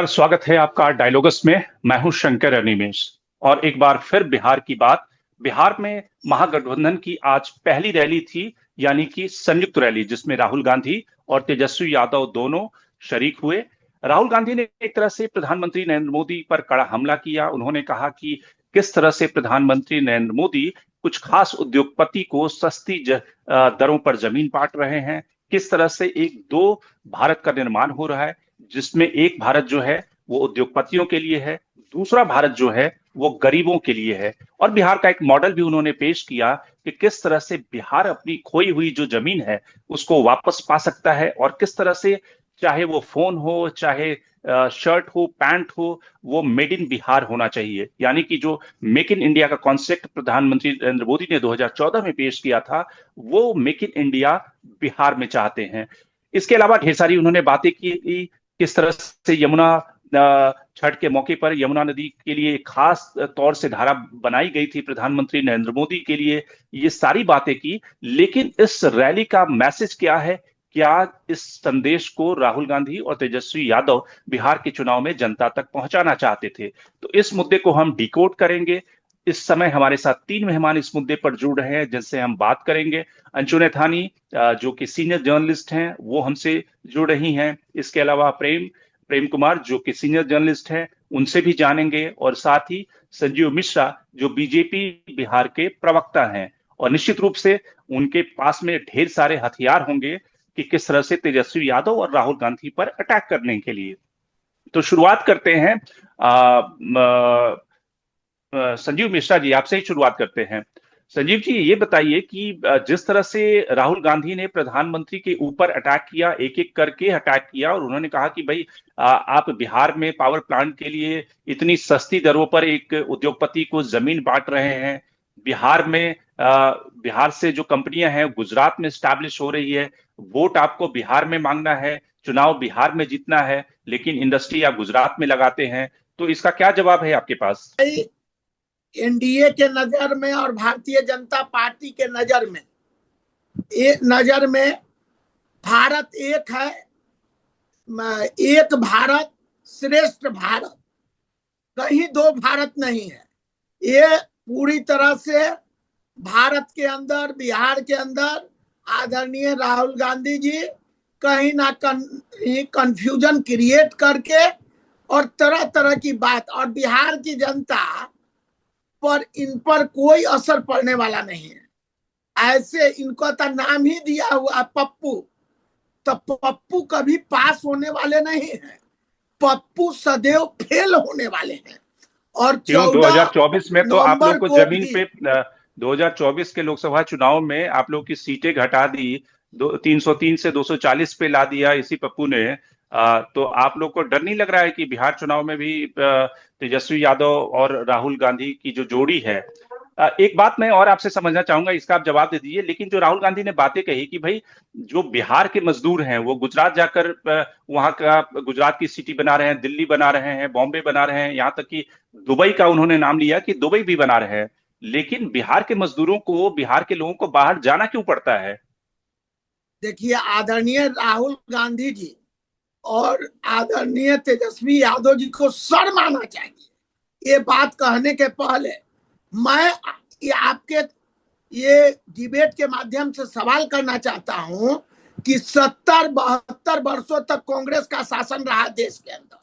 नमस्कार, स्वागत है आपका डायलॉगस में। मैं हूं शंकर अनिमेष और एक बार फिर बिहार की बात। बिहार में महागठबंधन की आज पहली रैली थी, यानी कि संयुक्त रैली, जिसमें राहुल गांधी और तेजस्वी यादव दोनों शरीक हुए। राहुल गांधी ने एक तरह से प्रधानमंत्री नरेंद्र मोदी पर कड़ा हमला किया। उन्होंने कहा कि किस तरह से प्रधानमंत्री नरेंद्र मोदी कुछ खास उद्योगपति को सस्ती दरों पर जमीन बांट रहे हैं, किस तरह से एक दो भारत का निर्माण हो रहा है, जिसमें एक भारत जो है वो उद्योगपतियों के लिए है, दूसरा भारत जो है वो गरीबों के लिए है। और बिहार का एक मॉडल भी उन्होंने पेश किया कि किस तरह से बिहार अपनी खोई हुई जो जमीन है उसको वापस पा सकता है, और किस तरह से चाहे वो फोन हो, चाहे शर्ट हो, पैंट हो, वो मेड इन बिहार होना चाहिए। यानी कि जो मेक इन इंडिया का कॉन्सेप्ट प्रधानमंत्री नरेंद्र मोदी ने 2014 में पेश किया था, वो मेक इन इंडिया बिहार में चाहते हैं। इसके अलावा ढेर सारी उन्होंने बातें की, किस तरह से यमुना छठ के मौके पर यमुना नदी के लिए खास तौर से धारा बनाई गई थी प्रधानमंत्री नरेंद्र मोदी के लिए, ये सारी बातें की। लेकिन इस रैली का मैसेज क्या है? क्या इस संदेश को राहुल गांधी और तेजस्वी यादव बिहार के चुनाव में जनता तक पहुंचाना चाहते थे? तो इस मुद्दे को हम डिकोड करेंगे। इस समय हमारे साथ तीन मेहमान इस मुद्दे पर जुड़ रहे हैं, जिनसे हम बात करेंगे। अंशु नैथानी, जो कि सीनियर जर्नलिस्ट हैं, वो हमसे जुड़ रही हैं। इसके अलावा प्रेम प्रेम कुमार, जो कि सीनियर जर्नलिस्ट हैं, उनसे भी जानेंगे। और साथ ही संजीव मिश्रा, जो बीजेपी बिहार के प्रवक्ता हैं। और निश्चित रूप से उनके पास में ढेर सारे हथियार होंगे कि किस तरह से तेजस्वी यादव और राहुल गांधी पर अटैक करने के लिए। तो शुरुआत करते हैं। संजीव मिश्रा जी, आपसे ही शुरुआत करते हैं। संजीव जी, ये बताइए कि जिस तरह से राहुल गांधी ने प्रधानमंत्री के ऊपर अटैक किया, एक एक करके अटैक किया, और उन्होंने कहा कि भाई आप बिहार में पावर प्लांट के लिए इतनी सस्ती दरों पर एक उद्योगपति को जमीन बांट रहे हैं। बिहार में बिहार से जो कंपनियां हैं गुजरात में स्टैब्लिश हो रही है, वोट आपको बिहार में मांगना है, चुनाव बिहार में जीतना है, लेकिन इंडस्ट्री आप गुजरात में लगाते हैं। तो इसका क्या जवाब है आपके पास? एनडीए के नजर में और भारतीय जनता पार्टी के नजर में भारत एक है, एक भारत श्रेष्ठ भारत, कहीं दो भारत नहीं है। ये पूरी तरह से भारत के अंदर, बिहार के अंदर आदरणीय राहुल गांधी जी कहीं ना कहीं कंफ्यूजन क्रिएट करके और तरह तरह की बात, और बिहार की जनता पर इन पर कोई असर पड़ने वाला नहीं है। ऐसे इनको तो नाम ही दिया हुआ पप्पू, तो पप्पू कभी पास होने वाले नहीं हैं, पप्पू सदैव फेल होने वाले हैं। और 2024 में तो आप लोग को जमीन पे 2024 के लोकसभा चुनाव में आप लोग की सीटें घटा दी, 303 से 240 पे ला दिया इसी पप्पू ने। तो आप लोग को डर नहीं लग रहा है कि बिहार चुनाव में भी तेजस्वी यादव और राहुल गांधी की जो जोड़ी है? एक बात मैं और आपसे समझना चाहूंगा, इसका आप जवाब दे दीजिए। लेकिन जो राहुल गांधी ने बातें कही कि भाई जो बिहार के मजदूर हैं वो गुजरात जाकर वहां का, गुजरात की सिटी बना रहे हैं, दिल्ली बना रहे हैं, बॉम्बे बना रहे हैं, यहाँ तक कि दुबई का उन्होंने नाम लिया कि दुबई भी बना रहे हैं। लेकिन बिहार के मजदूरों को, बिहार के लोगों को बाहर जाना क्यों पड़ता है? देखिए, आदरणीय राहुल गांधी जी और आदरणीय तेजस्वी यादव जी को शर्म आना चाहिए। ये बात कहने के पहले मैं आपके ये डिबेट के माध्यम से सवाल करना चाहता हूं कि 70-72 वर्षों तक कांग्रेस का शासन रहा देश के अंदर,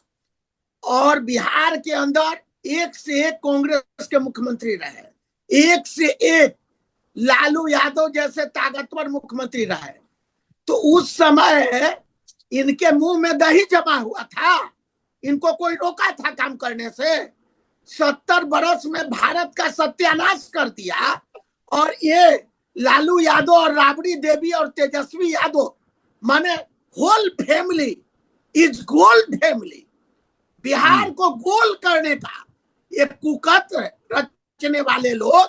और बिहार के अंदर एक से एक कांग्रेस के मुख्यमंत्री रहे, एक से एक लालू यादव जैसे ताकतवर मुख्यमंत्री रहे। तो उस समय इनके मुंह में दही जमा हुआ था, इनको कोई रोका था काम करने से? 70 बरस में भारत का सत्यानाश कर दिया। और ये लालू यादव और राबड़ी देवी और तेजस्वी यादव, माने whole family is gold family, Bihar को गोल करने का ये कुकर्म रचने वाले लोग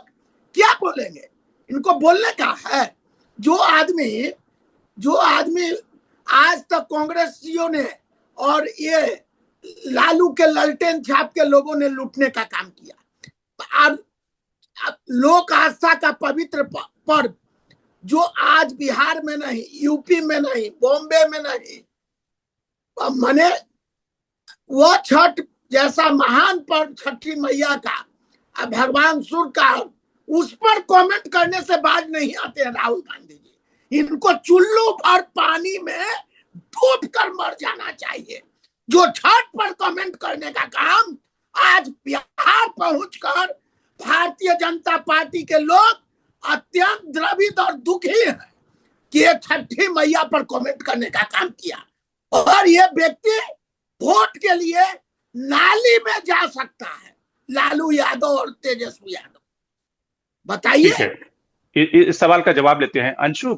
क्या बोलेंगे? इनको बोलने का है। जो आदमी आज तक कांग्रेसियों ने और ये लालू के ललटेन छाप के लोगों ने लूटने का काम किया। अब लोक आस्था का पवित्र पर्व जो आज बिहार में नहीं, यूपी में नहीं, बॉम्बे में नहीं, माने वो छठ जैसा महान पर्व छठी मैया का, भगवान सूर्य का, उस पर कमेंट करने से बाज नहीं आते हैं राहुल गांधी जी। इनको चुल्लू भर पानी में डूब कर मर जाना चाहिए। जो छठ पर कमेंट करने का काम आज बिहार पहुंचकर भारतीय जनता पार्टी के लोग अत्यंत द्रवित और दुखी हैं कि ये छठी मैया पर कमेंट करने का काम किया। और ये व्यक्ति वोट के लिए नाली में जा सकता है, लालू यादव और तेजस्वी यादव। बताइए। इस सवाल का जवाब लेते हैं। अंशु,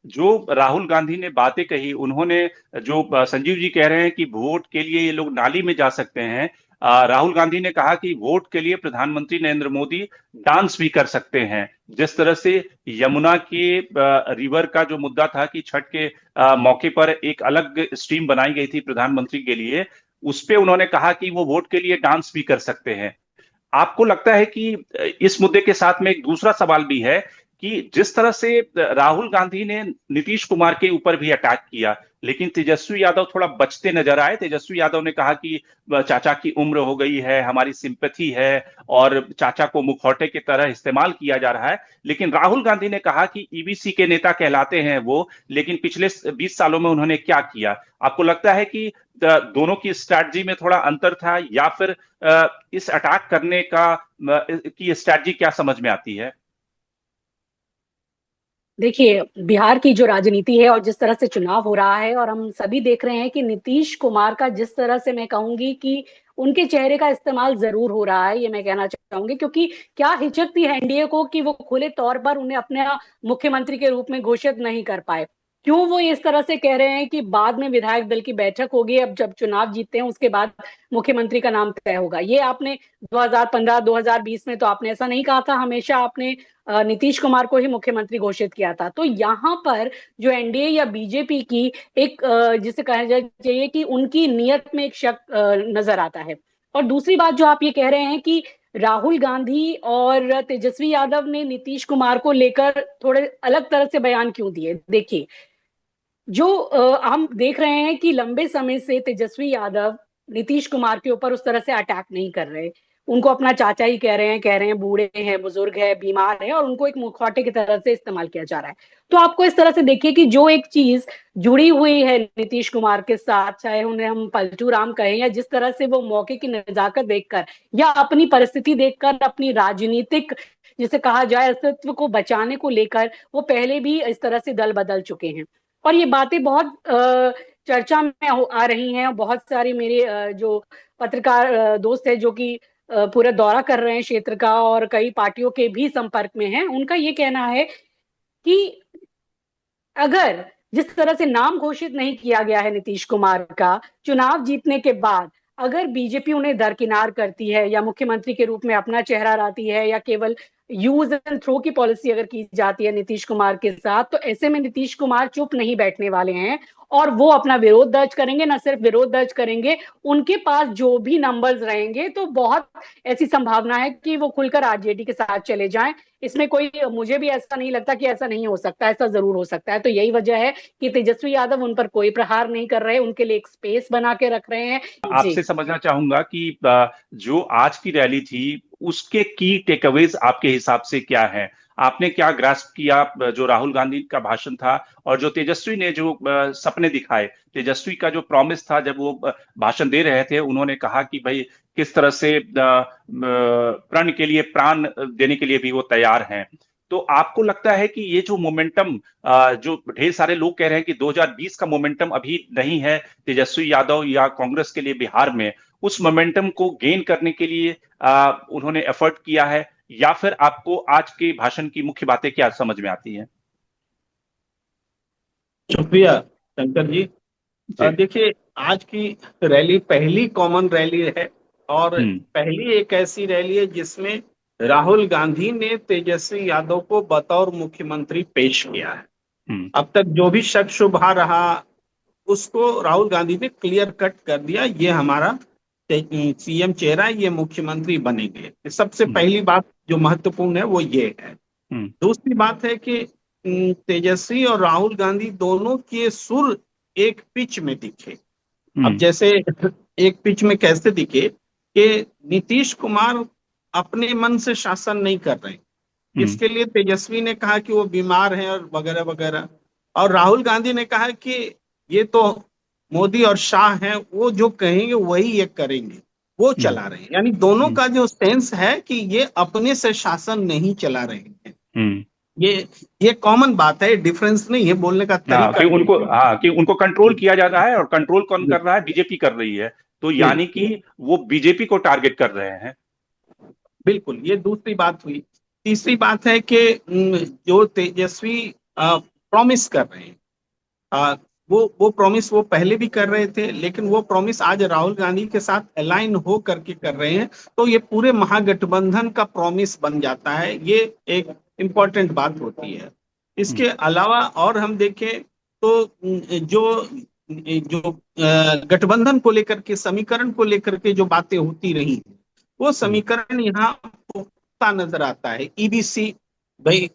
जो राहुल गांधी ने बातें कही, उन्होंने जो संजीव जी कह रहे हैं कि वोट के लिए ये लोग नाली में जा सकते हैं, राहुल गांधी ने कहा कि वोट के लिए प्रधानमंत्री नरेंद्र मोदी डांस भी कर सकते हैं। जिस तरह से यमुना के रिवर का जो मुद्दा था कि छठ के मौके पर एक अलग स्ट्रीम बनाई गई थी प्रधानमंत्री के लिए, उस पे उन्होंने कहा कि वो वोट के लिए डांस भी कर सकते हैं। आपको लगता है कि इस मुद्दे के साथ में एक दूसरा सवाल भी है कि जिस तरह से राहुल गांधी ने नीतीश कुमार के ऊपर भी अटैक किया, लेकिन तेजस्वी यादव थोड़ा बचते नजर आए। तेजस्वी यादव ने कहा कि चाचा की उम्र हो गई है, हमारी सिंपैथी है, और चाचा को मुखौटे की तरह इस्तेमाल किया जा रहा है। लेकिन राहुल गांधी ने कहा कि ईबीसी के नेता कहलाते हैं वो, लेकिन पिछले 20 सालों में उन्होंने क्या किया? आपको लगता है कि दोनों की स्ट्रैटेजी में थोड़ा अंतर था, या फिर इस अटैक करने की स्ट्रैटेजी क्या समझ में आती है? देखिए, बिहार की जो राजनीति है और जिस तरह से चुनाव हो रहा है, और हम सभी देख रहे हैं कि नीतीश कुमार का जिस तरह से, मैं कहूंगी कि उनके चेहरे का इस्तेमाल जरूर हो रहा है, ये मैं कहना चाहूंगी। क्योंकि क्या हिचक थी एनडीए को कि वो खुले तौर पर उन्हें अपने मुख्यमंत्री के रूप में घोषित नहीं कर पाए। क्यों वो इस तरह से कह रहे हैं कि बाद में विधायक दल की बैठक होगी, अब जब चुनाव जीतते हैं उसके बाद मुख्यमंत्री का नाम तय होगा? ये आपने 2015 2020 में तो आपने ऐसा नहीं कहा था, हमेशा आपने नीतीश कुमार को ही मुख्यमंत्री घोषित किया था। तो यहाँ पर जो एनडीए या बीजेपी की एक जिसे कहा जाए चाहिए कि उनकी नियत में एक शक नजर आता है। और दूसरी बात जो आप ये कह रहे हैं कि राहुल गांधी और तेजस्वी यादव ने नीतीश कुमार को लेकर थोड़े अलग तरह से बयान क्यों दिए? देखिए, जो हम देख रहे हैं कि लंबे समय से तेजस्वी यादव नीतीश कुमार के ऊपर उस तरह से अटैक नहीं कर रहे। उनको अपना चाचा ही कह रहे हैं बूढ़े हैं, बुजुर्ग है, बीमार है, और उनको एक मुखौटे की तरह से इस्तेमाल किया जा रहा है। तो आपको इस तरह से देखिए कि जो एक चीज जुड़ी हुई है नीतीश कुमार के साथ, चाहे उन्हें हम पलटू राम कहें, या जिस तरह से वो मौके की नजाकत देखकर या अपनी परिस्थिति देखकर अपनी राजनीतिक, जिसे कहा जाए, अस्तित्व को बचाने को लेकर वो पहले भी इस तरह से दल बदल चुके हैं। और ये बातें बहुत चर्चा में आ रही हैं। बहुत सारे मेरे जो पत्रकार दोस्त हैं जो कि पूरा दौरा कर रहे हैं क्षेत्र का, और कई पार्टियों के भी संपर्क में हैं, उनका ये कहना है कि अगर जिस तरह से नाम घोषित नहीं किया गया है नीतीश कुमार का, चुनाव जीतने के बाद अगर बीजेपी उन्हें दरकिनार करती है या मुख्यमंत्री के रूप में अपना चेहरा लाती है, या केवल यूज एंड थ्रो की पॉलिसी अगर की जाती है नीतीश कुमार के साथ, तो ऐसे में नीतीश कुमार चुप नहीं बैठने वाले हैं, और वो अपना विरोध दर्ज करेंगे। न सिर्फ विरोध दर्ज करेंगे, उनके पास जो भी नंबर्स रहेंगे तो बहुत ऐसी संभावना है कि वो खुलकर आरजेडी के साथ चले जाएं। इसमें कोई, मुझे भी ऐसा नहीं लगता कि ऐसा नहीं हो सकता, ऐसा जरूर हो सकता है। तो यही वजह है कि तेजस्वी यादव उन पर कोई प्रहार नहीं कर रहे, उनके लिए एक स्पेस बना के रख रहे हैं। आपसे समझना चाहूंगा कि जो आज की रैली थी उसके की टेकअवेज आपके हिसाब से क्या है? आपने क्या ग्रास्प किया जो राहुल गांधी का भाषण था, और जो तेजस्वी ने जो सपने दिखाए? तेजस्वी का जो प्रॉमिस था, जब वो भाषण दे रहे थे, उन्होंने कहा कि भाई किस तरह से प्रण के लिए प्राण देने के लिए भी वो तैयार हैं। तो आपको लगता है कि ये जो मोमेंटम, जो ढेर सारे लोग कह रहे हैं कि 2020 का मोमेंटम अभी नहीं है तेजस्वी यादव या कांग्रेस के लिए बिहार में, उस मोमेंटम को गेन करने के लिए उन्होंने एफर्ट किया है, या फिर आपको आज के भाषण की मुख्य बातें क्या समझ में आती हैं? शुक्रिया शंकर जी। देखिए, आज की रैली पहली कॉमन रैली है, और पहली एक ऐसी रैली है जिसमें राहुल गांधी ने तेजस्वी यादव को बतौर मुख्यमंत्री पेश किया है। अब तक जो भी शक शुबहा रहा उसको राहुल गांधी ने क्लियर कट कर दिया, ये हमारा सीएम चेहरा, ये मुख्यमंत्री बनेंगे। सबसे पहली बात जो महत्वपूर्ण है वो ये है। दूसरी बात है कि तेजस्वी और राहुल गांधी दोनों के सुर एक पिच में दिखे। अब जैसे एक पिच में कैसे दिखे कि नीतीश कुमार अपने मन से शासन नहीं कर रहे हैं। इसके लिए तेजस्वी ने कहा कि वो बीमार हैं और वगैरह वगैरह, और राहुल गांधी ने कहा कि ये तो मोदी और शाह हैं, वो जो कहेंगे वही ये करेंगे, वो चला रहे हैं। यानी दोनों का जो सेंस है कि ये अपने से शासन नहीं चला रहे हैं। ये कॉमन बात है, डिफरेंस नहीं है, बोलने का तरीका कि उनको कंट्रोल किया जा रहा है, और कंट्रोल कौन कर रहा है? बीजेपी कर रही है। तो यानी कि वो बीजेपी को टारगेट कर रहे हैं। बिल्कुल, ये दूसरी बात हुई। तीसरी बात है कि जो तेजस्वी प्रॉमिस कर रहे हैं, वो प्रॉमिस वो पहले भी कर रहे थे, लेकिन वो प्रॉमिस आज राहुल गांधी के साथ अलाइन हो करके कर रहे हैं, तो ये पूरे महागठबंधन का प्रॉमिस बन जाता है। ये एक इम्पोर्टेंट बात होती है। इसके अलावा और हम देखें तो जो जो गठबंधन को लेकर के, समीकरण को लेकर के जो बातें होती रही, वो समीकरण यहाँ पुख्ता नजर आता है। ईबीसी, भाई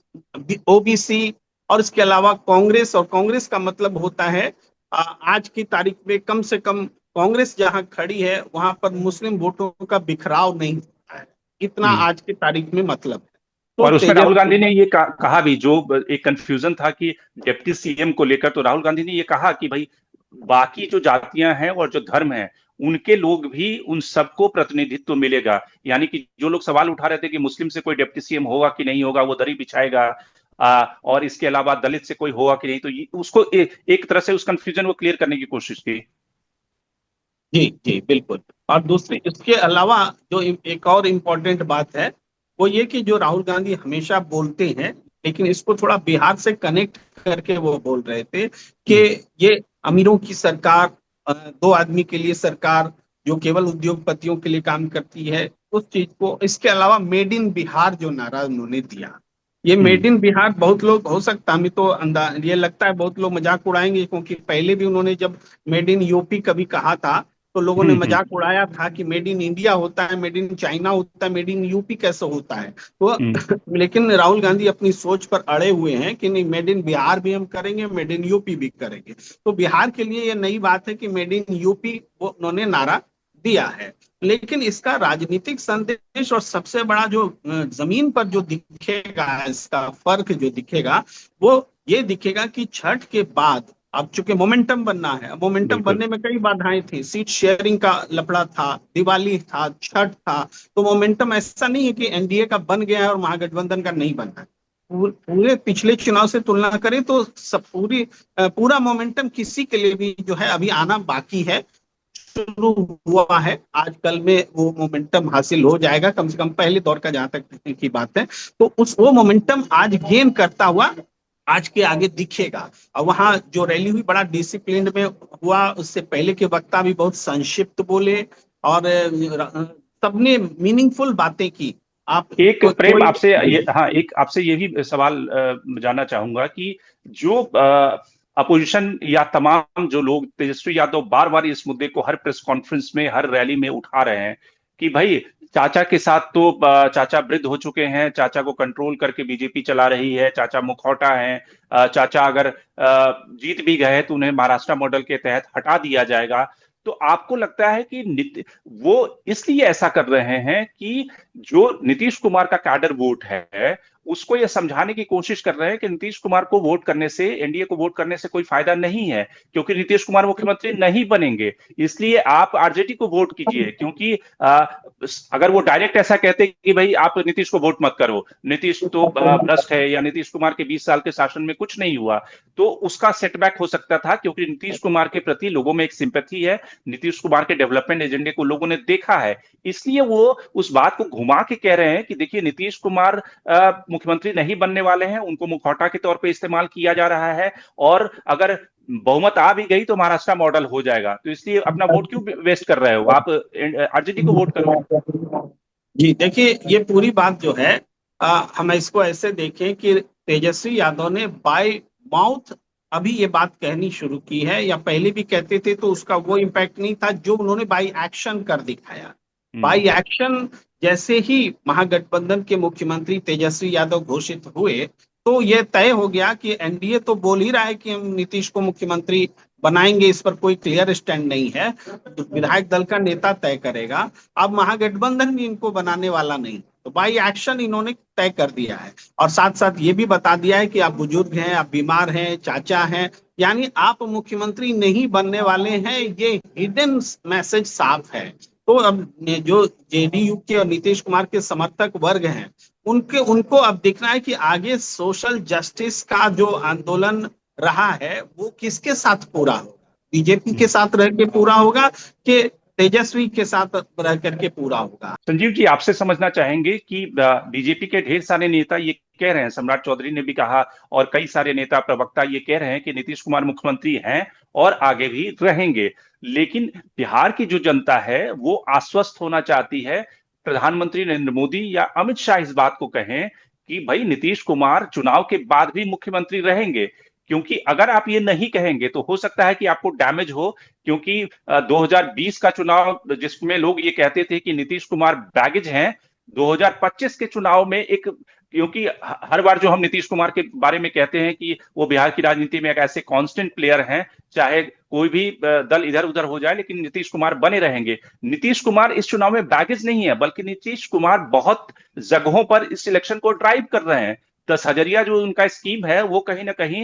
ओबीसी, और इसके अलावा कांग्रेस, और कांग्रेस का मतलब होता है आज की तारीख में कम से कम कांग्रेस जहां खड़ी है वहां पर मुस्लिम वोटों का बिखराव नहीं होता है, इतना आज की तारीख में मतलब है। तो और उसमें राहुल गांधी ने ये कहा भी, जो एक कंफ्यूजन था कि डिप्टी सीएम को लेकर, तो राहुल गांधी ने ये कहा कि भाई बाकी जो जातियां हैं और जो धर्म है उनके लोग भी, उन सबको प्रतिनिधित्व मिलेगा। यानी कि जो लोग सवाल उठा रहे थे कि मुस्लिम से कोई डिप्टी सीएम होगा कि नहीं होगा, वो दरी बिछाएगा, और इसके अलावा दलित से कोई होगा कि नहीं, तो उसको एक तरह से उस कंफ्यूजन को क्लियर करने की कोशिश की। जी जी बिल्कुल। और दूसरी, इसके अलावा जो एक और इम्पोर्टेंट बात है वो ये कि जो राहुल गांधी हमेशा बोलते हैं, लेकिन इसको थोड़ा बिहार से कनेक्ट करके वो बोल रहे थे कि ये अमीरों की सरकार, दो आदमी के लिए सरकार जो केवल उद्योगपतियों के लिए काम करती है, उस चीज को। इसके अलावा मेड इन बिहार जो नारा उन्होंने दिया, ये मेड इन बिहार, बहुत लोग, हो सकता हमें तो ये लगता है बहुत लोग मजाक उड़ाएंगे, क्योंकि पहले भी उन्होंने जब मेड इन यूपी कभी कहा था तो लोगों ने मजाक उड़ाया था कि मेड इन इंडिया होता है, मेड इन चाइना होता है, मेड इन यूपी कैसे होता है। तो लेकिन राहुल गांधी अपनी सोच पर अड़े हुए हैं कि नहीं, मेड इन बिहार भी हम करेंगे, मेड इन यूपी भी करेंगे। तो बिहार के लिए ये नई बात है कि मेड इन यूपी वो उन्होंने नारा दिया है। लेकिन इसका राजनीतिक संदेश और सबसे बड़ा जो जमीन पर जो दिखेगा, इसका फर्क जो दिखेगा, वो ये दिखेगा कि छठ के बाद अब चूंकि मोमेंटम बनना है, मोमेंटम बनने में कई बाधाएं थी, सीट शेयरिंग का लफड़ा था, दिवाली था, छठ था, तो मोमेंटम ऐसा नहीं है कि एनडीए का बन गया है और महागठबंधन का नहीं बनना है। पूरे पिछले चुनाव से तुलना करें तो पूरा मोमेंटम किसी के लिए भी जो है अभी आना बाकी है, शुरू हुआ है। आज कल में वो मोमेंटम हासिल हो जाएगा, कम से कम पहले दौर का जहां तक की बात है, तो वो मोमेंटम आज गेन करता हुआ आज के आगे दिखेगा। और वहां जो रैली हुई बड़ा डिसिप्लिन में हुआ, उससे पहले के वक्ता भी बहुत संक्षिप्त बोले और सबने मीनिंगफुल बातें की। आप एक प्रेम आपसे एक आपसे ये भी सवाल जानना चाहूंगा कि जो अपोजिशन या तमाम जो लोग, तेजस्वी यादव बार बार इस मुद्दे को हर प्रेस कॉन्फ्रेंस में, हर रैली में उठा रहे हैं कि भाई चाचा के साथ तो चाचा वृद्ध हो चुके हैं, चाचा को कंट्रोल करके बीजेपी चला रही है, चाचा मुखौटा है, चाचा अगर जीत भी गए तो उन्हें महाराष्ट्र मॉडल के तहत हटा दिया जाएगा। तो आपको लगता है कि वो इसलिए ऐसा कर रहे हैं कि जो नीतीश कुमार का कैडर वोट है उसको ये समझाने की कोशिश कर रहे हैं कि नीतीश कुमार को वोट करने से, एनडीए को वोट करने से कोई फायदा नहीं है, क्योंकि नीतीश कुमार मुख्यमंत्री नहीं बनेंगे, इसलिए आप आरजेडी को वोट कीजिए। क्योंकि अगर वो डायरेक्ट ऐसा कहते कि भाई आप नीतीश को वोट मत करो, नीतीश तो भ्रष्ट है, या नीतीश कुमार के 20 साल के शासन में कुछ नहीं हुआ, तो उसका सेटबैक हो सकता था, क्योंकि नीतीश कुमार के प्रति लोगों में एक सिंपैथी है, नीतीश कुमार के डेवलपमेंट एजेंडे को लोगों ने देखा है, इसलिए वो उस बात को घुमा के कह रहे हैं कि देखिए नीतीश कुमार मुख्यमंत्री नहीं बनने वाले हैं, उनको मुखौटा के तौर पे इस्तेमाल किया जा रहा है, और अगर बहुमत आ भी गई तो महाराष्ट्र मॉडल हो जाएगा, तो इसलिए अपना वोट क्यों वेस्ट कर रहे हो, आप आरजेडी को वोट करो। जी देखिए, ये पूरी बात जो है हम इसको ऐसे देखें कि तेजस्वी यादव ने बाय माउथ अभी ये बात कहनी शुरू की है, या पहले भी कहते थे तो उसका वो इम्पैक्ट नहीं था जो उन्होंने बाय एक्शन कर दिखाया। बाय एक्शन जैसे ही महागठबंधन के मुख्यमंत्री तेजस्वी यादव घोषित हुए, तो यह तय हो गया कि एनडीए तो बोल ही रहा है कि हम नीतीश को मुख्यमंत्री बनाएंगे इस पर कोई क्लियर स्टैंड नहीं है। तो विधायक दल का नेता तय करेगा। अब महागठबंधन भी इनको बनाने वाला नहीं, तो बाई एक्शन इन्होंने तय कर दिया है। और साथ साथ ये भी बता दिया है कि आप बुजुर्ग हैं, आप बीमार हैं, चाचा हैं, यानी आप मुख्यमंत्री नहीं बनने वाले हैं। ये हिडन मैसेज साफ है। तो अब जो जेडीयू के और नीतीश कुमार के समर्थक वर्ग हैं, उनको अब देखना है कि आगे सोशल जस्टिस का जो आंदोलन रहा है वो किसके साथ पूरा होगा, बीजेपी के साथ रह के पूरा होगा कि तेजस्वी के साथ रह करके पूरा होगा। संजीव जी, आपसे समझना चाहेंगे कि बीजेपी के ढेर सारे नेता ये कह रहे हैं, सम्राट चौधरी ने भी कहा और कई सारे नेता प्रवक्ता ये कह रहे हैं कि नीतीश कुमार मुख्यमंत्री हैं और आगे भी रहेंगे, लेकिन बिहार की जो जनता है वो आश्वस्त होना चाहती है। प्रधानमंत्री नरेंद्र मोदी या अमित शाह इस बात को कहें कि भाई नीतीश कुमार चुनाव के बाद भी मुख्यमंत्री रहेंगे, क्योंकि अगर आप ये नहीं कहेंगे तो हो सकता है कि आपको डैमेज हो, क्योंकि 2020 का चुनाव जिसमें लोग ये कहते थे कि नीतीश कुमार बैगेज हैं, 2025 के चुनाव में एक, क्योंकि हर बार जो हम नीतीश कुमार के बारे में कहते हैं कि वो बिहार की राजनीति में एक ऐसे कांस्टेंट प्लेयर हैं, चाहे कोई भी दल इधर उधर हो जाए लेकिन नीतीश कुमार बने रहेंगे। नीतीश कुमार इस चुनाव में बैगेज नहीं है, बल्कि नीतीश कुमार बहुत जगहों पर इस इलेक्शन को ड्राइव कर रहे हैं। 10,000 जो उनका स्कीम है वो कहीं ना कहीं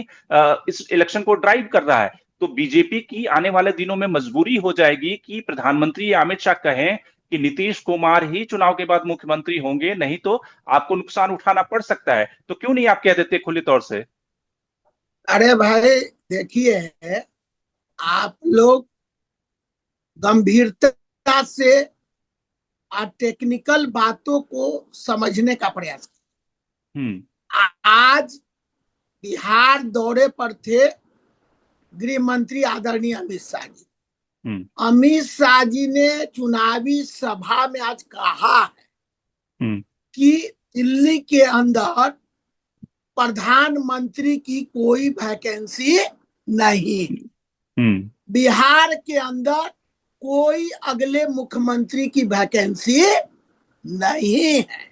इस इलेक्शन को ड्राइव कर रहा है। तो बीजेपी की आने वाले दिनों में मजबूरी हो जाएगी कि प्रधानमंत्री अमित शाह कहें कि नीतीश कुमार ही चुनाव के बाद मुख्यमंत्री होंगे, नहीं तो आपको नुकसान उठाना पड़ सकता है। तो क्यों नहीं आप कह देते खुले तौर से? अरे भाई देखिए, आप लोग गंभीरता से और टेक्निकल बातों को समझने का प्रयास करें। आज बिहार दौरे पर थे गृह मंत्री आदरणीय अमित शाह जी। अमित शाह जी ने चुनावी सभा में आज कहा है कि दिल्ली के अंदर प्रधानमंत्री की कोई वैकेंसी नहीं, बिहार के अंदर कोई अगले मुख्यमंत्री की वैकेंसी नहीं है।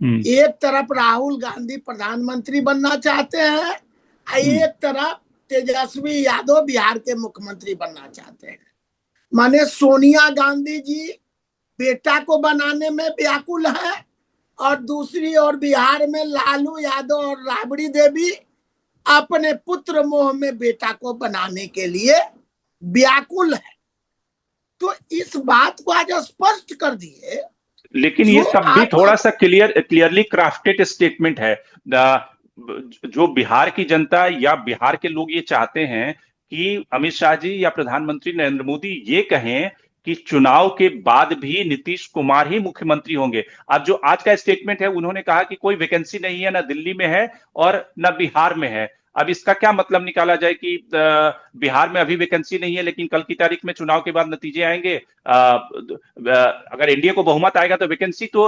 एक तरफ राहुल गांधी प्रधानमंत्री बनना चाहते हैं, एक तरफ तेजस्वी यादव बिहार के मुख्यमंत्री बनना चाहते हैं। माने सोनिया गांधी जी बेटा को बनाने में व्याकुल है और दूसरी ओर बिहार में लालू यादव और राबड़ी देवी अपने पुत्र मोह में बेटा को बनाने के लिए व्याकुल है। तो इस बात को आज स्पष्ट कर दिए। लेकिन ये सब भी थोड़ा सा क्लियरली क्राफ्टेड स्टेटमेंट है। जो बिहार की जनता या बिहार के लोग ये चाहते हैं कि अमित शाह जी या प्रधानमंत्री नरेंद्र मोदी ये कहें कि चुनाव के बाद भी नीतीश कुमार ही मुख्यमंत्री होंगे। अब जो आज का स्टेटमेंट है, उन्होंने कहा कि कोई वैकेंसी नहीं है, ना दिल्ली में है और ना बिहार में है। अब इसका क्या मतलब निकाला जाए कि बिहार में अभी वैकेंसी नहीं है लेकिन कल की तारीख में चुनाव के बाद नतीजे आएंगे, अगर एनडीए को बहुमत आएगा तो वैकेंसी तो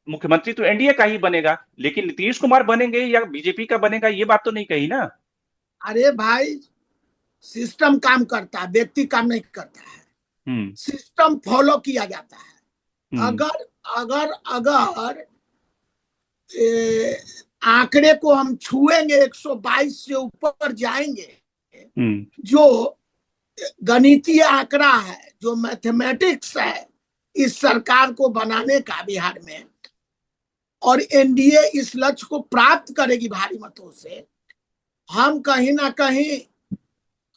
मुख्यमंत्री तो एनडीए का ही बनेगा, लेकिन नीतीश कुमार बनेंगे या बीजेपी का बनेगा ये बात तो नहीं कही ना। अरे भाई, सिस्टम काम करता है, व्यक्ति काम नहीं करता है। सिस्टम फॉलो किया जाता है। अगर आंकड़े को हम छुएंगे, 122 से ऊपर जाएंगे, जो गणितीय आंकड़ा है, जो मैथमेटिक्स है इस सरकार को बनाने का बिहार में, और एनडीए इस लक्ष्य को प्राप्त करेगी भारी मतों से, हम कहीं ना कहीं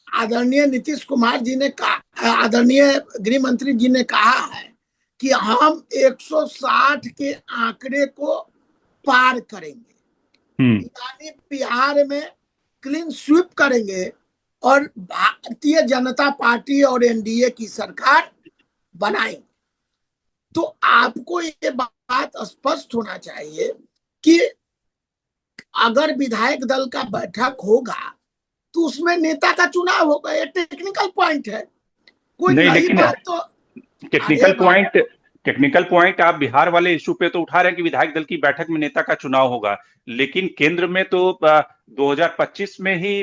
आदरणीय नीतीश कुमार जी ने कहा, आदरणीय गृह मंत्री जी ने कहा है कि हम 160 के आंकड़े को पार करेंगे, यानी बिहार में क्लीन स्वीप करेंगे और भारतीय जनता पार्टी और एनडीए की सरकार बनाएंगे। तो आपको ये बात स्पष्ट होना चाहिए कि अगर विधायक दल का बैठक होगा तो उसमें नेता का चुनाव होगा। ये टेक्निकल पॉइंट है, कोई नहीं, लेकिन बात तो टेक्निकल पॉइंट आप बिहार वाले इशू पे तो उठा रहे हैं कि विधायक दल की बैठक में नेता का चुनाव होगा, लेकिन केंद्र में तो 2025 में ही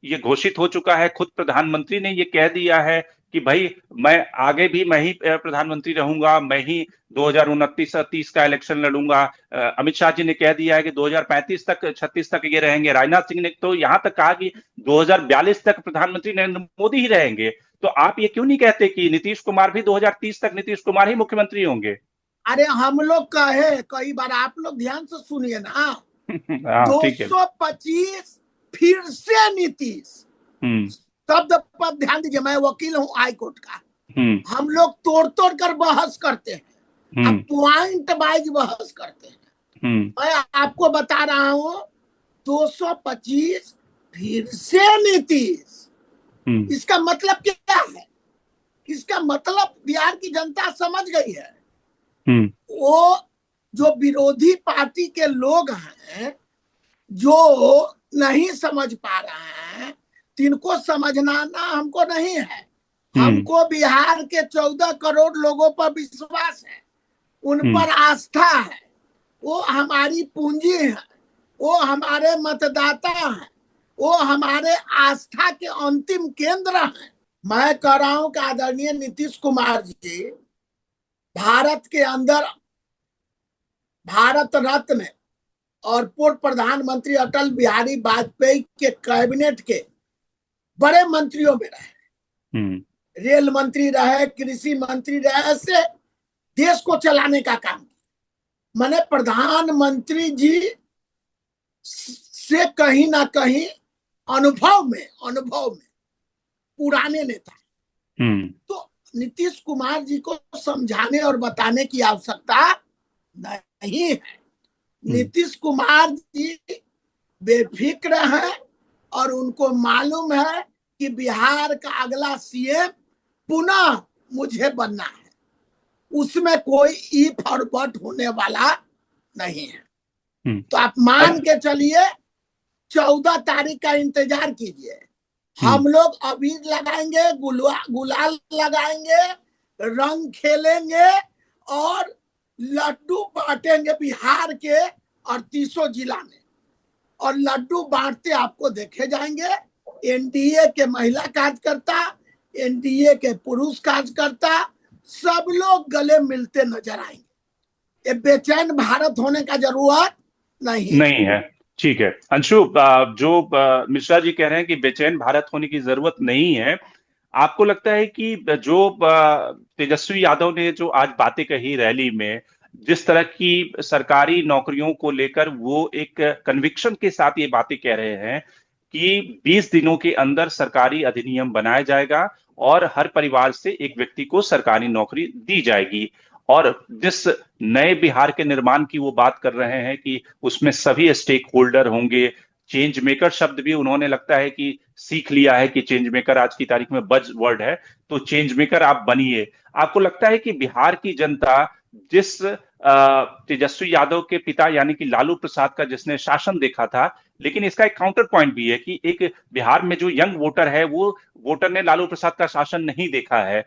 ये घोषित हो चुका है। खुद प्रधानमंत्री ने ये कह दिया है कि भाई मैं आगे भी मैं ही प्रधानमंत्री रहूंगा, मैं ही 2029-30 का इलेक्शन लड़ूंगा। अमित शाह जी ने कह दिया है कि 2035 तक 36 तक ये रहेंगे। राजनाथ सिंह ने तो यहां तक कहा कि 2042 तक प्रधानमंत्री नरेंद्र मोदी ही रहेंगे। तो आप ये क्यों नहीं कहते कि नीतीश कुमार भी 2030 तक नीतीश कुमार ही मुख्यमंत्री होंगे? अरे हम लोग कहे कई बार, आप लोग ध्यान से सुनिए ना। हाँ ठीक है। 225 फिर से नीतीश, शब्द पर ध्यान दीजिए, मैं वकील हूं हाई कोर्ट का। हम लोग तोड़ तोड़ कर बहस करते हैं, अब पॉइंट वाइज बहस करते हैं। मैं आपको बता रहा हूं 225 फिर से नीतीश, इसका मतलब क्या है? इसका मतलब बिहार की जनता समझ गई है। वो जो विरोधी पार्टी के लोग हैं जो नहीं समझ पा रहे हैं, तिनको समझना ना हमको नहीं है। हमको बिहार के 14 करोड़ लोगों पर विश्वास है, उन पर आस्था है। वो हमारी पूंजी है, वो हमारे मतदाता हैं, वो हमारे आस्था के अंतिम केंद्र हैं। मैं कह रहा हूं कि आदरणीय नीतीश कुमार जी भारत के अंदर भारत रत्न और पूर्व प्रधानमंत्री अटल बिहारी वाजपेयी के कैबिनेट के बड़े मंत्रियों में रहे, रेल मंत्री रहे, कृषि मंत्री रहे, ऐसे देश को चलाने का काम किया। मैंने प्रधानमंत्री जी से कहीं ना कहीं अनुभव में पुराने नेता। तो नीतीश कुमार जी को समझाने और बताने की आवश्यकता नहीं है। नीतीश कुमार जी बेफिक्र है और उनको मालूम है कि बिहार का अगला सीएम पुनः मुझे बनना है, उसमें कोई इफ और बट होने वाला नहीं है। तो आप मान के चलिए 14 तारीख का इंतजार कीजिए। हम लोग अबीर लगाएंगे, गुलाल लगाएंगे, रंग खेलेंगे और लड्डू बांटेंगे बिहार के 38 जिला में। और लड्डू बांटते आपको देखे जाएंगे। एनडीए के महिला कार्यकर्ता, एनडीए के पुरुष कार्यकर्ता, सब लोग गले मिलते नजर आएंगे। ये बेचैन भारत होने का जरूरत नहीं है। ठीक है अंशु, जो मिश्रा जी कह रहे हैं कि बेचैन भारत होने की जरूरत नहीं है, आपको लगता है कि जो तेजस्वी यादव ने जो आज बातें कही रैली में, जिस तरह की सरकारी नौकरियों को लेकर वो एक कन्विक्शन के साथ ये बातें कह रहे हैं कि 20 दिनों के अंदर सरकारी अधिनियम बनाया जाएगा और हर परिवार से एक व्यक्ति को सरकारी नौकरी दी जाएगी, और जिस नए बिहार के निर्माण की वो बात कर रहे हैं कि उसमें सभी स्टेक होल्डर होंगे, चेंज मेकर शब्द भी उन्होंने लगता है कि सीख लिया है कि चेंज मेकर आज की तारीख में बज वर्ड है, तो चेंज मेकर आप बनिए। आपको लगता है कि बिहार की जनता जिस तेजस्वी यादव के पिता यानी कि लालू प्रसाद का जिसने शासन देखा था, लेकिन इसका एक काउंटर पॉइंट भी है कि एक बिहार में जो यंग वोटर है वो वोटर ने लालू प्रसाद का शासन नहीं देखा है,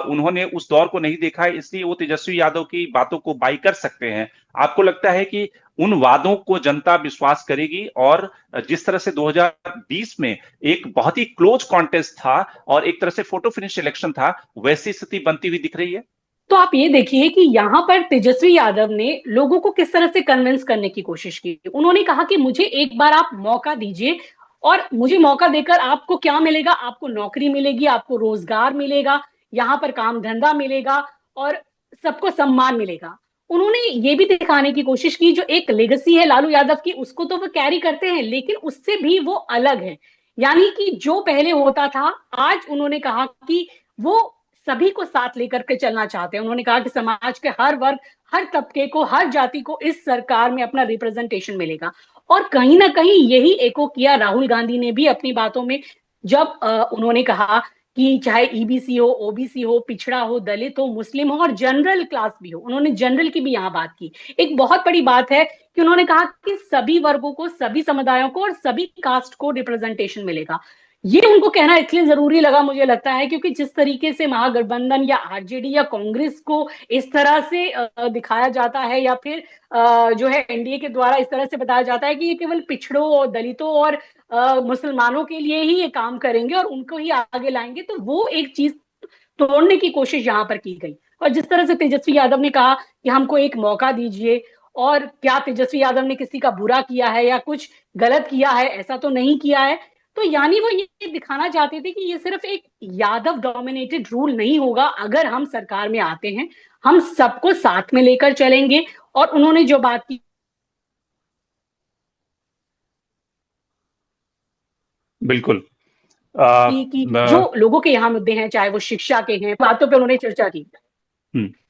उन्होंने उस दौर को नहीं देखा है, इसलिए वो तेजस्वी यादव की बातों को बाई कर सकते हैं। आपको लगता है कि उन वादों को जनता विश्वास करेगी और जिस तरह से 2020 में एक बहुत ही क्लोज कॉन्टेस्ट था और एक तरह से फोटो फिनिश इलेक्शन था, वैसी स्थिति बनती हुई दिख रही है? तो आप ये देखिए कि यहाँ पर तेजस्वी यादव ने लोगों को किस तरह से कन्विंस करने की कोशिश की। उन्होंने कहा कि मुझे एक बार आप मौका दीजिए और मुझे मौका देकर आपको क्या मिलेगा, आपको नौकरी मिलेगी, आपको रोजगार मिलेगा, यहाँ पर काम धंधा मिलेगा और सबको सम्मान मिलेगा। उन्होंने ये भी दिखाने की कोशिश की जो एक लेगेसी है लालू यादव की उसको तो वो कैरी करते हैं, लेकिन उससे भी वो अलग है। यानी कि जो पहले होता था, आज उन्होंने कहा कि वो सभी को साथ लेकर के चलना चाहते हैं। उन्होंने कहा कि समाज के हर वर्ग, हर तबके को, हर जाति को इस सरकार में अपना रिप्रेजेंटेशन मिलेगा। और कहीं ना कहीं यही एको किया राहुल गांधी ने भी अपनी बातों में, जब उन्होंने कहा कि चाहे ईबीसी हो, ओबीसी हो, पिछड़ा हो, दलित हो, मुस्लिम हो और जनरल क्लास भी हो, उन्होंने जनरल की भी यहाँ बात की। एक बहुत बड़ी बात है कि उन्होंने कहा कि सभी वर्गों को, सभी समुदायों को और सभी कास्ट को रिप्रेजेंटेशन मिलेगा। ये उनको कहना इसलिए जरूरी लगा मुझे लगता है क्योंकि जिस तरीके से महागठबंधन या आरजेडी या कांग्रेस को इस तरह से दिखाया जाता है या फिर जो है एनडीए के द्वारा इस तरह से बताया जाता है कि ये केवल पिछड़ों और दलितों और मुसलमानों के लिए ही ये काम करेंगे और उनको ही आगे लाएंगे, तो वो एक चीज तोड़ने की कोशिश यहाँ पर की गई। और जिस तरह से तेजस्वी यादव ने कहा कि हमको एक मौका दीजिए, और क्या तेजस्वी यादव ने किसी का बुरा किया है या कुछ गलत किया है? ऐसा तो नहीं किया है। तो यानी वो ये दिखाना चाहते थे कि ये सिर्फ एक यादव डोमिनेटेड रूल नहीं होगा, अगर हम सरकार में आते हैं हम सबको साथ में लेकर चलेंगे। और उन्होंने जो बात की बिल्कुल कि जो लोगों के यहाँ मुद्दे हैं, चाहे वो शिक्षा के हैं, बातों पे उन्होंने चर्चा की।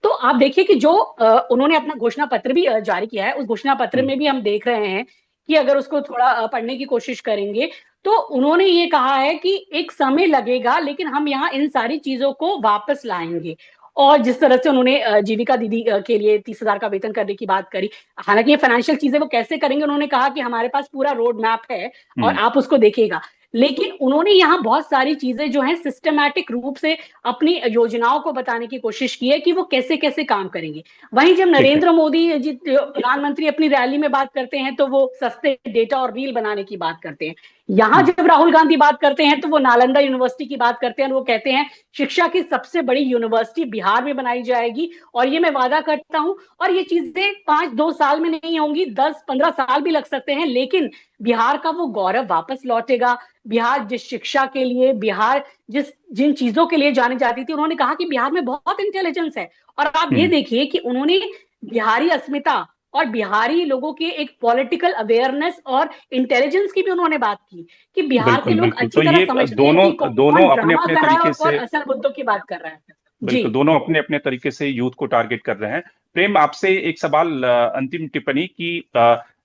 तो आप देखिए कि जो उन्होंने अपना घोषणा पत्र भी जारी किया है, उस घोषणा पत्र में भी हम देख रहे हैं कि अगर उसको थोड़ा पढ़ने की कोशिश करेंगे तो उन्होंने ये कहा है कि एक समय लगेगा लेकिन हम यहाँ इन सारी चीजों को वापस लाएंगे। और जिस तरह से उन्होंने जीविका दीदी के लिए 30,000 का वेतन करने की बात करी, हालांकि ये फाइनेंशियल चीजें वो कैसे करेंगे, उन्होंने कहा कि हमारे पास पूरा रोड मैप है और आप उसको देखिएगा। लेकिन उन्होंने यहाँ बहुत सारी चीजें जो है सिस्टमैटिक रूप से अपनी योजनाओं को बताने की कोशिश की है कि वो कैसे कैसे काम करेंगे। वहीं जब नरेंद्र मोदी जी प्रधानमंत्री अपनी रैली में बात करते हैं तो वो सस्ते डेटा और रील बनाने की बात करते हैं। यहाँ जब राहुल गांधी बात करते हैं तो वो नालंदा यूनिवर्सिटी की बात करते हैं और वो कहते हैं शिक्षा की सबसे बड़ी यूनिवर्सिटी बिहार में बनाई जाएगी और ये मैं वादा करता हूं। और ये चीजें 5-2 साल में नहीं होंगी, 10-15 साल भी लग सकते हैं, लेकिन बिहार का वो गौरव वापस लौटेगा। बिहार जिस शिक्षा के लिए, बिहार जिन चीजों के लिए जानी जाती थी, उन्होंने कहा कि बिहार में बहुत इंटेलिजेंस है। और आप ये देखिए कि उन्होंने बिहारी अस्मिता और बिहारी लोगों के एक पॉलिटिकल अवेयरनेस और इंटेलिजेंस की भी उन्होंने बात की कि बिहार के लोग अच्छी तरह समझते हैं कि कौन ड्रामा कर रहा है और कौन असल मुद्दों की बात कर रहा है। बिल्कुल, दोनों अपने अपने तरीके से यूथ को टारगेट कर रहे हैं। प्रेम, आपसे एक सवाल, अंतिम टिप्पणी की,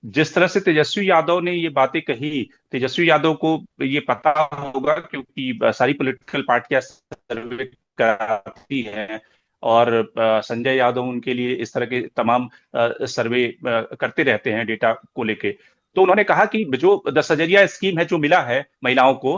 जिस तरह से तेजस्वी यादव ने ये बातें कही, तेजस्वी यादव को ये पता होगा क्योंकि सारी पॉलिटिकल पार्टियां सर्वे कराती हैं और संजय यादव उनके लिए इस तरह के तमाम सर्वे करते रहते हैं डेटा को लेके। तो उन्होंने कहा कि जो 10,000 स्कीम है जो मिला है महिलाओं को,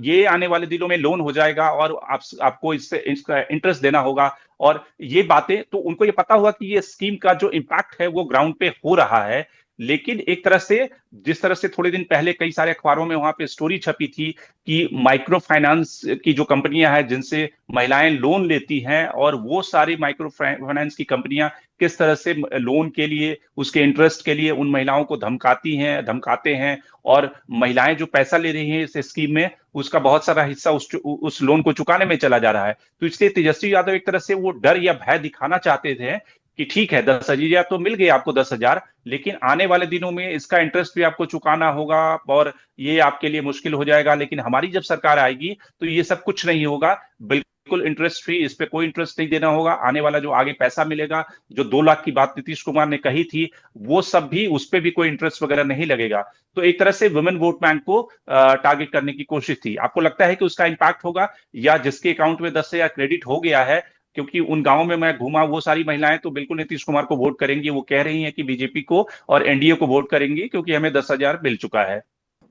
ये आने वाले दिनों में लोन हो जाएगा और आपको इसका इंटरेस्ट देना होगा। और ये बातें तो उनको ये पता हुआ कि ये स्कीम का जो इम्पैक्ट है वो ग्राउंड पे हो रहा है। लेकिन एक तरह से, जिस तरह से थोड़े दिन पहले कई सारे अखबारों में वहां पे स्टोरी छपी थी कि माइक्रो फाइनेंस की जो कंपनियां हैं जिनसे महिलाएं लोन लेती हैं, और वो सारी माइक्रो फाइनेंस की कंपनियां किस तरह से लोन के लिए, उसके इंटरेस्ट के लिए उन महिलाओं को धमकाते हैं, और महिलाएं जो पैसा ले रही हैं इस स्कीम में उसका बहुत सारा हिस्सा उस लोन को चुकाने में चला जा रहा है। तो इसलिए तेजस्वी यादव एक तरह से वो डर या भय दिखाना चाहते थे कि ठीक है 10,000 तो मिल गए आपको 10,000, लेकिन आने वाले दिनों में इसका इंटरेस्ट भी आपको चुकाना होगा और ये आपके लिए मुश्किल हो जाएगा। लेकिन हमारी जब सरकार आएगी तो ये सब कुछ नहीं होगा, बिल्कुल इंटरेस्ट फ्री, इस पे कोई इंटरेस्ट नहीं देना होगा। आने वाला जो आगे पैसा मिलेगा, जो 2 लाख की बात नीतीश कुमार ने कही थी, वो सब भी, उस पर भी कोई इंटरेस्ट वगैरह नहीं लगेगा। तो एक तरह से वुमेन वोट बैंक को टारगेट करने की कोशिश थी। आपको लगता है कि उसका इंपैक्ट होगा, या जिसके अकाउंट में 10,000 क्रेडिट हो गया है, क्योंकि उन गांवों में मैं घूमा, वो सारी महिलाएं तो बिल्कुल नीतीश कुमार को वोट करेंगी, वो कह रही हैं कि बीजेपी को और एनडीए को वोट करेंगी क्योंकि हमें 10,000 मिल चुका है।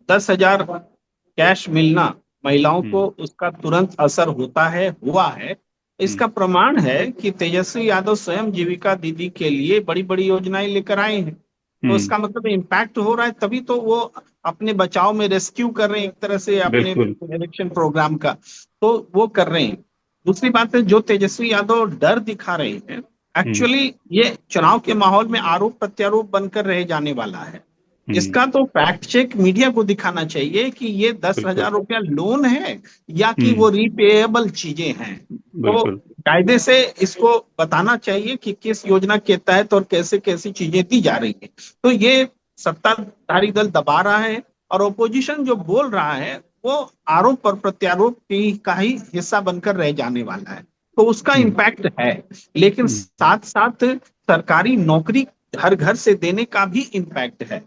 10,000 कैश मिलना महिलाओं को उसका तुरंत असर होता है, हुआ है। इसका प्रमाण है कि तेजस्वी यादव स्वयं जीविका दीदी के लिए बड़ी बड़ी योजनाएं लेकर आए हैं। तो इसका मतलब इम्पैक्ट हो रहा है, तभी तो वो अपने बचाव में रेस्क्यू कर रहे हैं एक तरह से अपने इलेक्शन प्रोग्राम का, तो वो कर रहे हैं। दूसरी बात है, जो तेजस्वी यादव डर दिखा रहे हैं, एक्चुअली ये चुनाव के माहौल में आरोप प्रत्यारोप बनकर रह जाने वाला है। इसका तो फैक्ट चेक मीडिया को दिखाना चाहिए कि ये 10,000 रुपया लोन है या कि वो रीपेएबल चीजें हैं। तो कायदे से इसको बताना चाहिए कि किस योजना के तहत और कैसे कैसी चीजें दी जा रही है। तो ये सत्ताधारी दल दबा रहा है और ओपोजिशन जो बोल रहा है वो आरोप और प्रत्यारोप का ही हिस्सा बनकर रह जाने वाला है। तो उसका इम्पैक्ट है, लेकिन साथ साथ सरकारी नौकरी हर घर से देने का भी इम्पैक्ट है।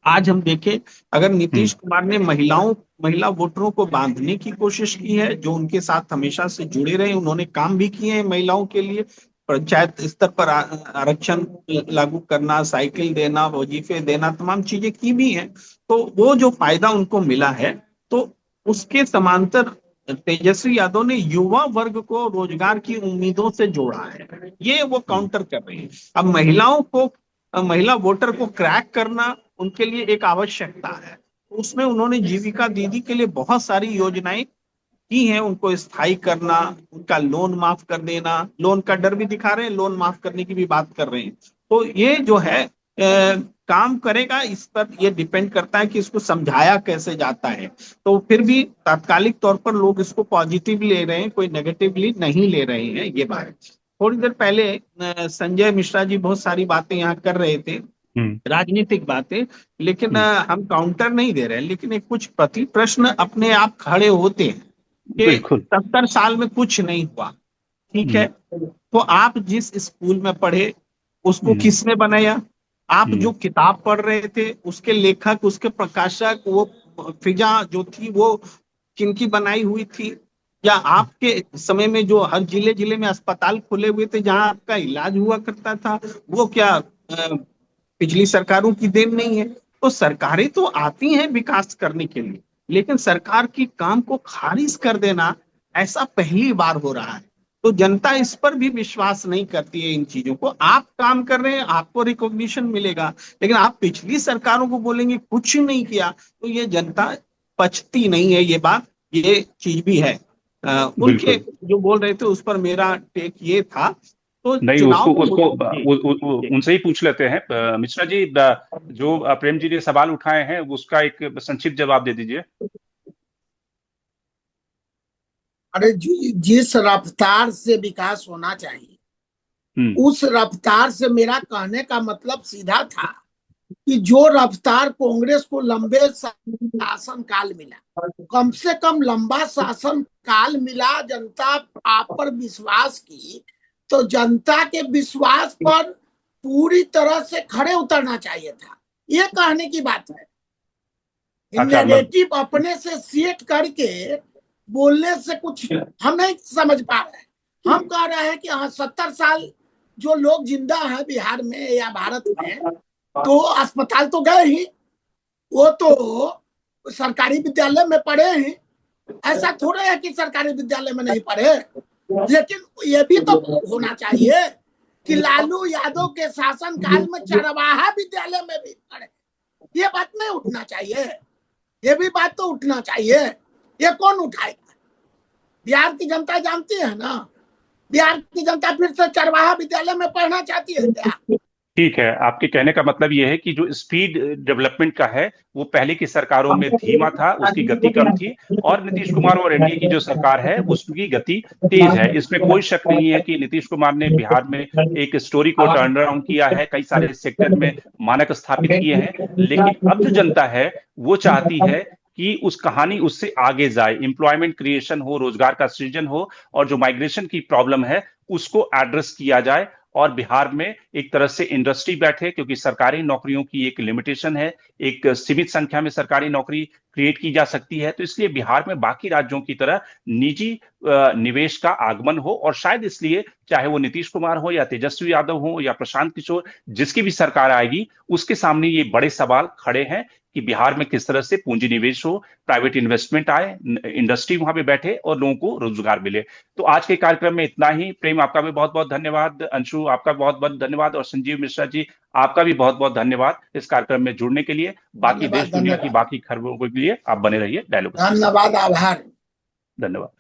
आज हम देखें, अगर नीतीश कुमार ने महिला वोटरों को बांधने की कोशिश की है, जो उनके साथ हमेशा से जुड़े रहे, उन्होंने काम भी किए हैं महिलाओं के लिए, पंचायत स्तर पर आरक्षण लागू करना, साइकिल देना, वजीफे देना, तमाम चीजें की भी हैं। तो वो जो फायदा उनको मिला है, तो उसके समांतर तेजस्वी यादव ने युवा वर्ग को रोजगार की उम्मीदों से जोड़ा है। ये वो काउंटर कर रहे हैं। अब महिला वोटर को क्रैक करना उनके लिए एक आवश्यकता है। उसमें उन्होंने जीविका दीदी के लिए बहुत सारी योजनाएं की हैं उनको स्थायी करना, उनका लोन माफ कर देना, लोन का डर भी दिखा रहे हैं, लोन माफ करने की भी बात कर रहे हैं। तो ये जो है काम करेगा, इस पर ये डिपेंड करता है कि इसको समझाया कैसे जाता है। तो फिर भी तात्कालिक तौर पर लोग इसको पॉजिटिव ले रहे हैं, कोई नेगेटिवली नहीं ले रहे हैं। ये बात थोड़ी देर पहले संजय मिश्रा जी बहुत सारी बातें यहाँ कर रहे थे, राजनीतिक बातें, लेकिन हम काउंटर नहीं दे रहे हैं, लेकिन एक कुछ प्रति प्रश्न अपने आप खड़े होते हैं कि 70 साल में कुछ नहीं हुआ, ठीक है, तो आप जिस स्कूल में पढ़े उसको किसने बनाया? आप जो किताब पढ़ रहे थे उसके लेखक, उसके प्रकाशक, वो फिजा जो थी वो किनकी बनाई हुई थी? या आपके समय में जो हर जिले जिले में अस्पताल खुले हुए थे जहां आपका इलाज हुआ करता था, वो क्या पिछली सरकारों की देन नहीं है? तो सरकारें तो आती हैं विकास करने के लिए, लेकिन सरकार की काम को खारिज कर देना ऐसा पहली बार हो रहा है। तो जनता इस पर भी विश्वास नहीं करती है इन चीजों को। आप काम कर रहे हैं, आपको रिकॉग्निशन मिलेगा, लेकिन आप पिछली सरकारों को बोलेंगे कुछ नहीं किया, तो ये जनता पचती नहीं है। ये बात, ये चीज भी है। उनके जो बोल रहे थे उस पर मेरा टेक ये था। तो नहीं, उसको उनसे ही पूछ लेते हैं। मिश्रा जी, जो प्रेम जी ने सवाल उठाए हैं उसका एक संक्षिप्त जवाब दे दीजिए। अरे जिस रफ्तार से विकास होना चाहिए उस रफ्तार से, मेरा कहने का मतलब सीधा था कि जो रफ्तार कांग्रेस को लंबे शासन काल मिला, कम से कम लंबा शासन काल मिला, जनता आप पर विश्वास की, तो जनता के विश्वास पर पूरी तरह से खड़े उतरना चाहिए था। ये कहने की बात है। नेगेटिव अपने से सेट करके बोलने से कुछ हम नहीं समझ पा रहे हैं। हम कह रहे हैं कि हाँ, 70 साल जो लोग जिंदा हैं बिहार में या भारत में, तो अस्पताल तो गए ही, वो तो सरकारी विद्यालय में पढ़े ही। ऐसा थोड़ा है कि सरकारी विद्यालय में नहीं पढ़े। लेकिन ये भी तो होना चाहिए कि लालू यादव के शासन काल में चरवाहा विद्यालय में भी पढ़े। ये बात नहीं उठना चाहिए, ये भी बात तो उठना चाहिए। ये कौन उठाएगा? बिहार की जनता जानती है ना, बिहार की जनता फिर से चरवाहा विद्यालय में पढ़ना चाहती है क्या? ठीक है, आपके कहने का मतलब यह है कि जो स्पीड डेवलपमेंट का है वो पहले की सरकारों में धीमा था, उसकी गति कम थी, और नीतीश कुमार और एनडीए की जो सरकार है उसकी गति तेज है। इसमें कोई शक नहीं है कि नीतीश कुमार ने बिहार में एक स्टोरी को टर्न अराउंड किया है, कई सारे सेक्टर में मानक स्थापित किए हैं। लेकिन अब जो जनता है वो चाहती है कि उस कहानी उससे आगे जाए, एम्प्लॉयमेंट क्रिएशन हो, रोजगार का सृजन हो, और जो माइग्रेशन की प्रॉब्लम है उसको एड्रेस किया जाए, और बिहार में एक तरह से इंडस्ट्री बैठे, क्योंकि सरकारी नौकरियों की एक लिमिटेशन है, एक सीमित संख्या में सरकारी नौकरी क्रिएट की जा सकती है। तो इसलिए बिहार में बाकी राज्यों की तरह निजी निवेश का आगमन हो, और शायद इसलिए चाहे वो नीतीश कुमार हो या तेजस्वी यादव हो या प्रशांत किशोर, जिसकी भी सरकार आएगी उसके सामने ये बड़े सवाल खड़े हैं कि बिहार में किस तरह से पूंजी निवेश हो, प्राइवेट इन्वेस्टमेंट आए, इंडस्ट्री वहां पे बैठे और लोगों को रोजगार मिले। तो आज के कार्यक्रम में इतना ही। प्रेम, आपका भी बहुत बहुत धन्यवाद। अंशु, आपका बहुत बहुत धन्यवाद। और संजीव मिश्रा जी, आपका भी बहुत बहुत धन्यवाद इस कार्यक्रम में जुड़ने के लिए। बाकी देश दुनिया की बाकी खबरों के लिए आप बने रहिए डायलॉग। धन्यवाद, आभार। धन्यवाद।